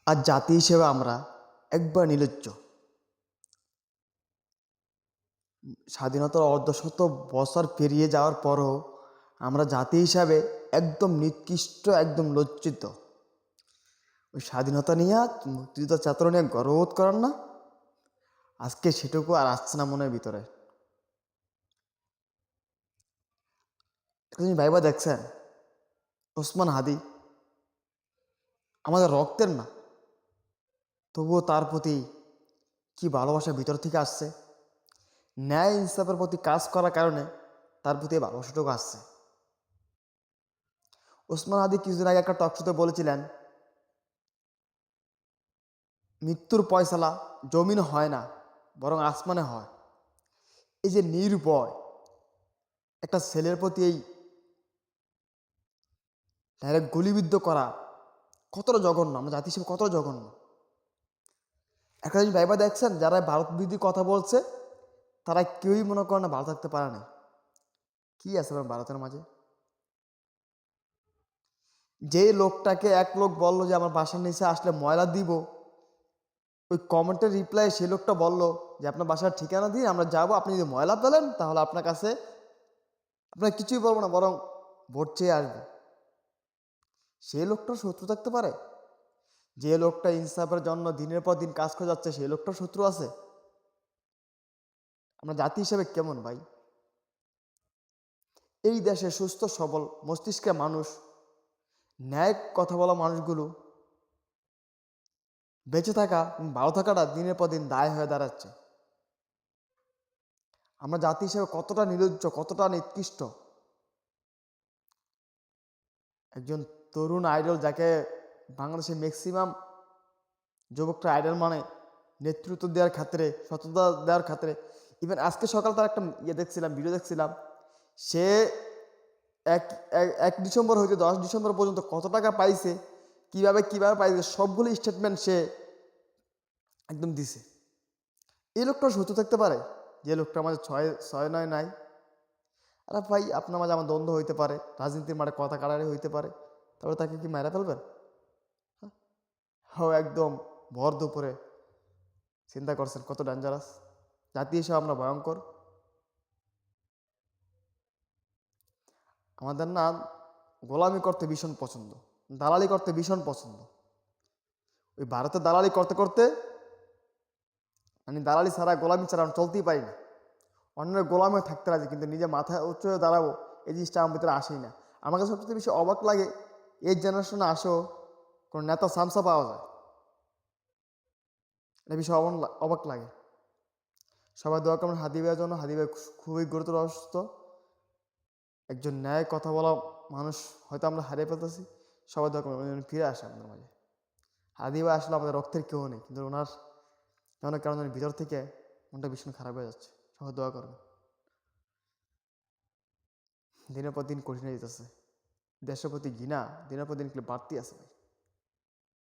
আর জাতি হিসেবে আমরা একবার নির্লজ্জ। স্বাধীনতার অর্ধশত বছর পেরিয়ে যাওয়ার পরও আমরা জাতি হিসাবে একদম নিকৃষ্ট, একদম লজ্জিত। ওই স্বাধীনতা নিয়ে, মুক্তিযুদ্ধ চেতনা নিয়ে গর্ববোধ করার না, আজকে সেটুকু আর আসছে না মনের ভিতরে। একটা জিনিস ভাইবা দেখছেন, ওসমান হাদি আমাদের রক্তের না, তবুও তার প্রতি কি ভালোবাসা ভিতর থেকে আসছে। ন্যায় ইনসাফের প্রতি কাজ করার কারণে তার প্রতি ভালোবাসাটুকু আসছে। ওসমান হাদি কিছুদিন আগে একটা টকশোতে বলেছিলেন, মৃত্যুর ফয়সালা জমিন হয় না, বরং আসমানে হয়। এই যে নির্ভয় একটা ছেলের প্রতি এই ডাইরেক্ট গুলিবিদ্ধ করা কতটা জঘন্য, আমরা জাতি হিসেবে কতটা জঘন্য। একটা জিনিস ভাইবা দেখছেন, যারা ভারত বিরোধী কথা বলছে তারা কেউই মনে করে না ভালো থাকতে পারে না। কি আছে ভারতের মাঝে? যে লোকটাকে এক লোক বললো যে আমার বাসার নিচে আসলে ময়লা দিব, ওই কমেন্টের রিপ্লাই সে লোকটা বললো যে আপনার বাসার ঠিকানা দিয়ে আমরা যাব, আপনি যদি ময়লা পেলেন তাহলে আপনার কাছে আপনার কিছুই বলবো না, বরং ভোট চেয়ে আসবে। সে লোকটার শত্রু থাকতে পারে? যে লোকটা ইনসাফের জন্য দিনের পর দিন কাজ করে যাচ্ছে সেই লোকটার শত্রু আছে? আমরা জাতি হিসেবে কেমন ভাই? এই দেশে সুস্থ সবল মস্তিষ্কের মানুষ, ন্যায় কথা বলা মানুষগুলো বেঁচে থাকা, ভালো থাকাটা দিনের পর দিন দায় হয়ে দাঁড়াচ্ছে। আমরা জাতি হিসেবে কতটা নির্লজ্জ, কতটা নিকৃষ্ট। একজন তরুণ আইডল, যাকে বাংলাদেশের ম্যাক্সিমাম যুবকরা আইডল মানে, নেতৃত্ব দেওয়ার ক্ষেত্রে, সততা দেওয়ার ক্ষেত্রে। ইভেন আজকে সকাল তার একটা দেখছিলাম, ভিডিও দেখছিলাম, সে এক এক ডিসেম্বর হইতে 10 ডিসেম্বর পর্যন্ত কত টাকা পাইছে, কিভাবে কিভাবে পাইছে, সবগুলো স্টেটমেন্ট সে একদম দিছে। এই লোকটা সত্য থাকতে পারে? যে লোকটা আমাদের ছয় ছয় নয় নাই। আরে ভাই, আপনার মাঝে আমার দ্বন্দ্ব হইতে পারে, রাজনীতির মাঠে কথা কাটারি হইতে পারে, তারপরে তাকে কি মেরে ফেলবেন? হ্যাঁ, একদম ভর দুপুরে। চিন্তা করছেন কত ডেঞ্জারাস? জাতি হিসেবে আমরা ভয়ঙ্কর। আমাদের না গোলামি করতে ভীষণ পছন্দ, দালালি করতে ভীষণ পছন্দ। ওই ভারতে দালালি করতে করতে মানে দালালি ছাড়া, গোলামি ছাড়া আমি চলতেই পারি না। অন্যের গোলামে থাকতে রাজি, কিন্তু নিজে মাথা উঁচু হয়ে দাঁড়াবো এই জিনিসটা আমার ভিতরে আসেই না। আমার কাছে সবচেয়ে বেশি অবাক লাগে, এই জেনারেশনে আসেও কোনো নেতা সামসা পাওয়া যায়, এটা বেশি অবাক লাগে। সবাই দোয়া করবেন হাদি ভাইয়ের জন্য। হাদি ভাই খুবই গুরুতর অসুস্থ। একজন ন্যায় কথা বলা মানুষ হয়তো আমরা হারিয়ে ফেলতেছি। সবাই দোয়া করবেন উনি ফিরে আসে আমাদের মাঝে। হাদি ভাই আসলে আমাদের রক্তের কেউ নেই, কিন্তু ওনার কেন কারণ ভিতর থেকে মনটা ভীষণ খারাপ হয়ে যাচ্ছে। সবাই দোয়া করবেন। দিনের পর দিন কঠিন হয়ে যেতেছে, দেশের প্রতি ঘৃণা দিনের পর দিন বাড়তি আছে ভাই।